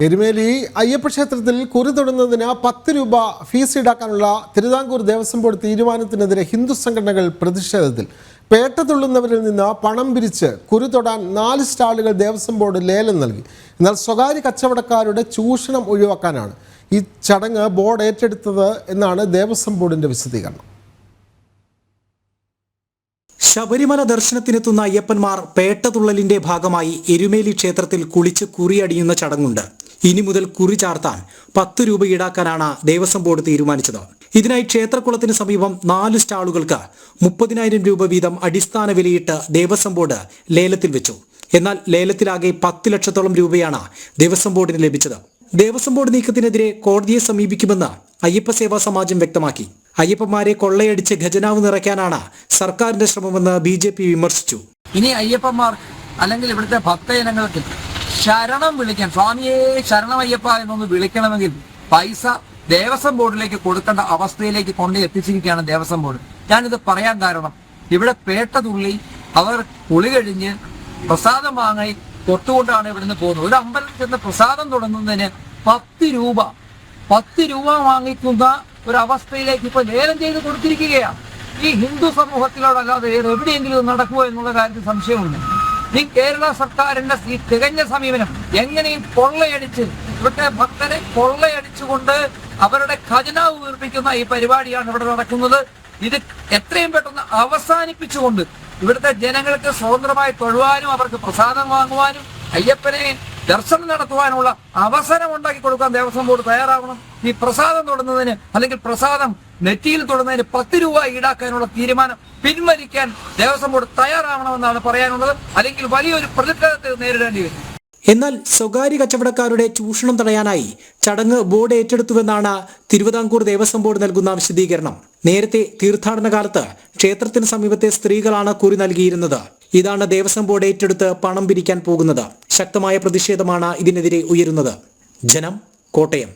എരുമേലി അയ്യപ്പ ക്ഷേത്രത്തിൽ കുറി തൊടുന്നതിന് 10 രൂപ ഫീസ് ഈടാക്കാനുള്ള തിരുവിതാംകൂർ ദേവസ്വം ബോർഡ് തീരുമാനത്തിനെതിരെ ഹിന്ദു സംഘടനകൾ പ്രതിഷേധത്തിൽ. പേട്ട തുള്ളുന്നവരിൽ നിന്ന് പണം പിരിച്ച് കുറി തൊടാൻ 4 സ്റ്റാളുകൾ ദേവസ്വം ബോർഡ് ലേലം നൽകി. എന്നാൽ സ്വകാര്യ കച്ചവടക്കാരുടെ ചൂഷണം ഒഴിവാക്കാനാണ് ഈ ചടങ്ങ് ബോർഡ് ഏറ്റെടുത്തത് എന്നാണ് ദേവസ്വം ബോർഡിന്റെ വിശദീകരണം. ശബരിമല ദർശനത്തിനെത്തുന്ന അയ്യപ്പന്മാർ പേട്ടതുള്ളലിന്റെ ഭാഗമായി എരുമേലി ക്ഷേത്രത്തിൽ കുളിച്ച് കുറിയടിയുന്ന ചടങ്ങുണ്ട്. ഇനി മുതൽ കുറി ചാർത്താൻ 10 രൂപ ഈടാക്കാനാണ് ദേവസ്വം ബോർഡ് തീരുമാനിച്ചത്. ഇതിനായി ക്ഷേത്രക്കുളത്തിന് സമീപം 4 സ്റ്റാളുകൾക്ക് 30,000 രൂപ വീതം അടിസ്ഥാന വിലയിട്ട് ദേവസ്വം ബോർഡ് ലേലത്തിൽ വെച്ചു. എന്നാൽ ലേലത്തിലാകെ 10 ലക്ഷത്തോളം രൂപയാണ് ദേവസ്വം ബോർഡിന് ലഭിച്ചത്. ദേവസ്വം ബോർഡ് നീക്കത്തിനെതിരെ കോടതിയെ സമീപിക്കുമെന്ന് അയ്യപ്പ സേവാ സമാജം വ്യക്തമാക്കി. അയ്യപ്പന്മാരെ കൊള്ളയടിച്ച് ഖജനാവ് നിറയ്ക്കാനാണ് സർക്കാരിന്റെ ശ്രമമെന്ന് BJP വിമർശിച്ചു. ഇനി അയ്യപ്പന്മാർ അല്ലെങ്കിൽ ഇവിടുത്തെ ഭക്തജനങ്ങൾക്ക് ശരണം വിളിക്കാൻ, സ്വാമിയെ ശരണമയ്യപ്പ എന്നൊന്ന് വിളിക്കണമെങ്കിൽ പൈസ ദേവസ്വം ബോർഡിലേക്ക് കൊടുക്കേണ്ട അവസ്ഥയിലേക്ക് കൊണ്ട് എത്തിച്ചിരിക്കുകയാണ് ദേവസ്വം ബോർഡ്. ഞാനിത് പറയാൻ കാരണം, ഇവിടെ പേട്ട തുള്ളി അവർ കുളി കഴിഞ്ഞ് പ്രസാദം വാങ്ങി തൊട്ടുകൊണ്ടാണ് ഇവിടുന്ന് പോകുന്നത്. ഒരു അമ്പലത്തിൽ ചെന്ന് പ്രസാദം തുടങ്ങുന്നതിന് 10 രൂപ വാങ്ങിക്കുന്ന ഒരു അവസ്ഥയിലേക്ക് ഇപ്പൊ ലേലം ചെയ്ത് കൊടുത്തിരിക്കുകയാണ്. ഈ ഹിന്ദു സമൂഹത്തിലോടല്ലാതെ എവിടെയെങ്കിലും നടക്കുമോ എന്നുള്ള കാര്യത്തിൽ സംശയമുണ്ട്. ഈ കേരള സർക്കാരിന്റെ ഈ തികഞ്ഞ സമീപനം എങ്ങനെയും കൊള്ളയടിച്ച് ഇവിടുത്തെ ഭക്തരെ കൊള്ളയടിച്ചുകൊണ്ട് അവരുടെ ഖജനാവ് വീർപ്പിക്കുന്ന ഈ പരിപാടിയാണ് ഇവിടെ നടക്കുന്നത്. ഇത് എത്രയും പെട്ടെന്ന് അവസാനിപ്പിച്ചുകൊണ്ട് ഇവിടുത്തെ ജനങ്ങൾക്ക് സ്വതന്ത്രമായി തൊഴുവാനും അവർക്ക് പ്രസാദം വാങ്ങുവാനും അയ്യപ്പനെ ദർശനം നടത്തുവാനുള്ള അവസരം ഉണ്ടാക്കി കൊടുക്കാൻ ദേവസ്വം ബോർഡ് തയ്യാറാവണം. ഈ പ്രസാദം തൊടുന്നതിന് അല്ലെങ്കിൽ പ്രസാദം നെറ്റിയിൽ തൊടുന്നതിന് 10 രൂപ ഈടാക്കാനുള്ള തീരുമാനം പിൻവലിക്കാൻ ദേവസ്വം ബോർഡ് തയ്യാറാവണമെന്നാണ് പറയാനുള്ളത്. അല്ലെങ്കിൽ വലിയൊരു പ്രതിഷേധത്തെ നേരിടേണ്ടി വരും. എന്നാൽ സ്വകാര്യ കച്ചവടക്കാരുടെ ചൂഷണം തടയാനായി ചടങ്ങ് ബോർഡ് ഏറ്റെടുത്തുവെന്നാണ് തിരുവിതാംകൂർ ദേവസ്വം ബോർഡ് നൽകുന്ന വിശദീകരണം. നേരത്തെ തീർത്ഥാടന കാലത്ത് ക്ഷേത്രത്തിന് സമീപത്തെ സ്ത്രീകളാണ് കുറി നൽകിയിരുന്നത്. ഇതാണ് ദേവസ്വം ബോർഡ് ഏറ്റെടുത്ത് പണം പിരിക്കാൻ പോകുന്നത്. ശക്തമായ പ്രതിഷേധമാണ് ഇതിനെതിരെ ഉയരുന്നത്. ജനം, കോട്ടയം.